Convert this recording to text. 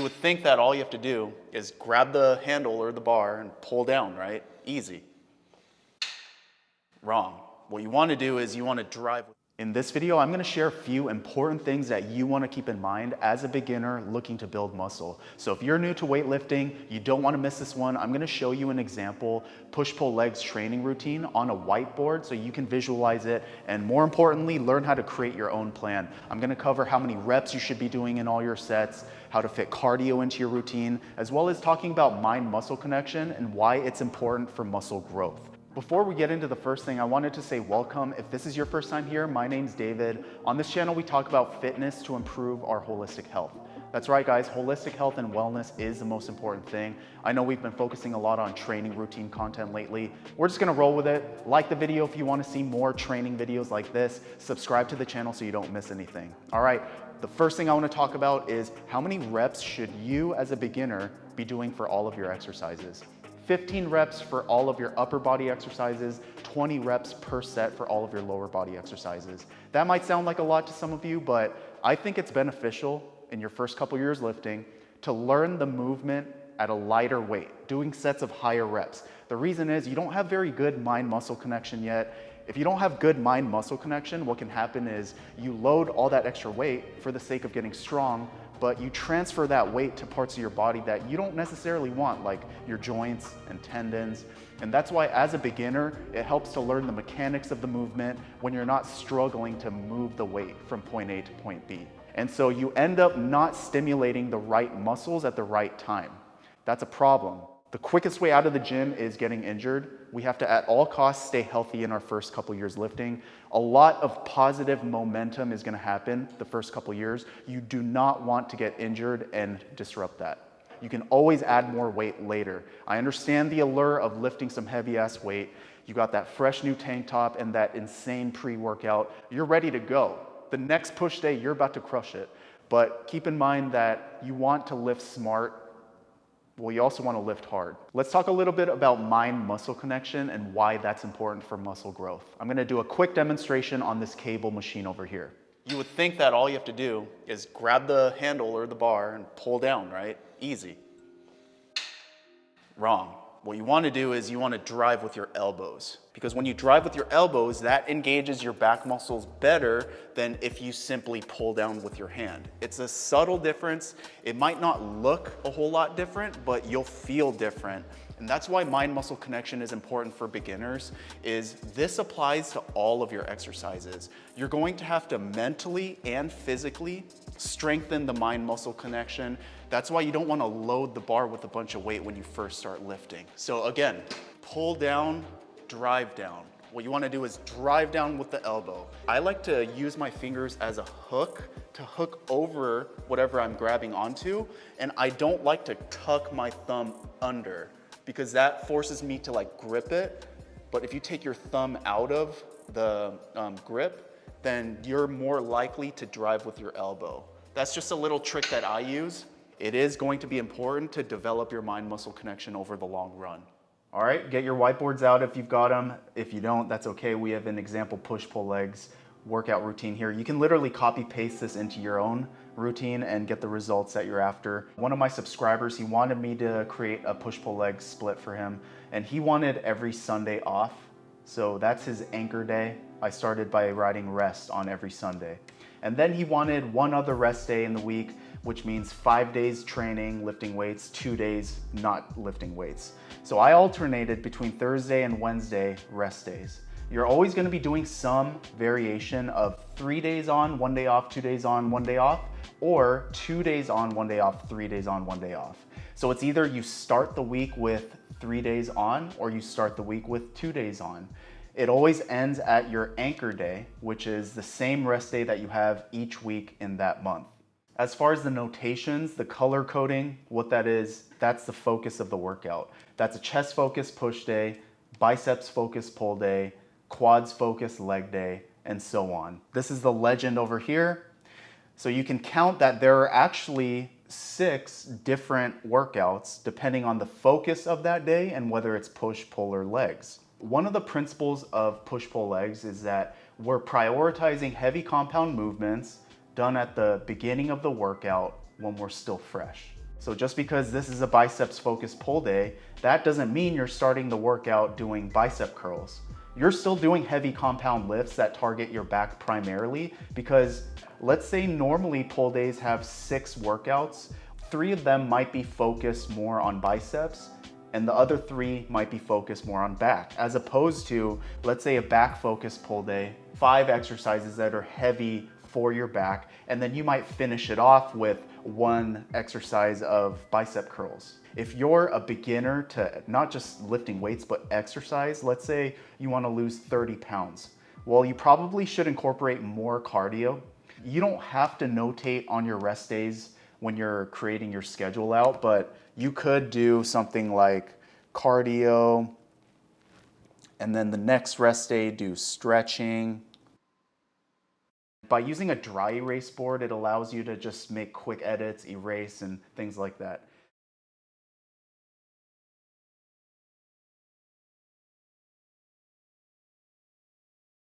would think that all you have to do is grab the handle or the bar and pull down, right? Easy. Wrong. What you want to do is you want to drive. In this video, I'm going to share a few important things that you want to keep in mind as a beginner looking to build muscle. So if you're new to weightlifting, you don't want to miss this one. I'm going to show you an example push-pull legs training routine on a whiteboard so you can visualize it and, more importantly, learn how to create your own plan. I'm going to cover how many reps you should be doing in all your sets, how to fit cardio into your routine, as well as talking about mind-muscle connection and why it's important for muscle growth. Before we get into the first thing, I wanted to say welcome. If this is your first time here, my name's David. On this channel, we talk about fitness to improve our holistic health. That's right, guys, holistic health and wellness is the most important thing. I know we've been focusing a lot on training routine content lately. We're just gonna roll with it. Like the video if you wanna see more training videos like this. Subscribe to the channel so you don't miss anything. All right, the first thing I wanna talk about is how many reps should you as a beginner be doing for all of your exercises? 15 reps for all of your upper body exercises, 20 reps per set for all of your lower body exercises. That might sound like a lot to some of you, but I think it's beneficial in your first couple years lifting to learn the movement at a lighter weight, doing sets of higher reps. The reason is you don't have very good mind-muscle connection yet. If you don't have good mind-muscle connection, what can happen is you load all that extra weight for the sake of getting strong, but you transfer that weight to parts of your body that you don't necessarily want, like your joints and tendons. And that's why as a beginner, it helps to learn the mechanics of the movement when you're not struggling to move the weight from point A to point B. And so you end up not stimulating the right muscles at the right time. That's a problem. The quickest way out of the gym is getting injured. We have to, at all costs, stay healthy in our first couple years lifting. A lot of positive momentum is gonna happen the first couple years. You do not want to get injured and disrupt that. You can always add more weight later. I understand the allure of lifting some heavy ass weight. You got that fresh new tank top and that insane pre-workout. You're ready to go. The next push day, you're about to crush it. But keep in mind that you want to lift smart. Well, you also want to lift hard. Let's talk a little bit about mind-muscle connection and why that's important for muscle growth. I'm going to do a quick demonstration on this cable machine over here. You would think that all you have to do is grab the handle or the bar and pull down, right? Easy. Wrong. What you want to do is you want to drive with your elbows, because when you drive with your elbows, that engages your back muscles better than if you simply pull down with your hand. It's a subtle difference. It might not look a whole lot different, but you'll feel different. And that's why mind-muscle connection is important for beginners, is this applies to all of your exercises. You're going to have to mentally and physically strengthen the mind-muscle connection. That's why you don't want to load the bar with a bunch of weight when you first start lifting. So again, pull down, drive down. What you want to do is drive down with the elbow. I like to use my fingers as a hook to hook over whatever I'm grabbing onto, and I don't like to tuck my thumb under, because that forces me to like grip it. But if you take your thumb out of the grip, then you're more likely to drive with your elbow. That's just a little trick that I use. It is going to be important to develop your mind-muscle connection over the long run. All right, get your whiteboards out if you've got them. If you don't, that's okay. We have an example push-pull legs workout routine here. You can literally copy paste this into your own routine and get the results that you're after. One of my subscribers, he wanted me to create a push-pull leg split for him, and he wanted every Sunday off. So that's his anchor day. I started by writing rest on every Sunday. And then he wanted one other rest day in the week, which means 5 days training, lifting weights, 2 days not lifting weights. So I alternated between Thursday and Wednesday rest days. You're always gonna be doing some variation of 3 days on, 1 day off, 2 days on, 1 day off, or 2 days on, 1 day off, 3 days on, 1 day off. So it's either you start the week with 3 days on, or you start the week with 2 days on. It always ends at your anchor day, which is the same rest day that you have each week in that month. As far as the notations, the color coding, what that is, that's the focus of the workout. That's a chest focus push day, biceps focus pull day, quads focus leg day, and so on. This is the legend over here. So you can count that there are actually 6 different workouts depending on the focus of that day and whether it's push, pull, or legs. One of the principles of push-pull legs is that we're prioritizing heavy compound movements done at the beginning of the workout when we're still fresh. So just because this is a biceps focused pull day, that doesn't mean you're starting the workout doing bicep curls. You're still doing heavy compound lifts that target your back primarily, because let's say normally pull days have 6 workouts, 3 of them might be focused more on biceps and the other 3 might be focused more on back, as opposed to, let's say, a back focused pull day, 5 exercises that are heavy for your back, and then you might finish it off with 1 exercise of bicep curls. If you're a beginner to not just lifting weights, but exercise, let's say you want to lose 30 pounds. Well, you probably should incorporate more cardio. You don't have to notate on your rest days when you're creating your schedule out, but you could do something like cardio, and then the next rest day do stretching. By using a dry erase board, it allows you to just make quick edits, erase, and things like that.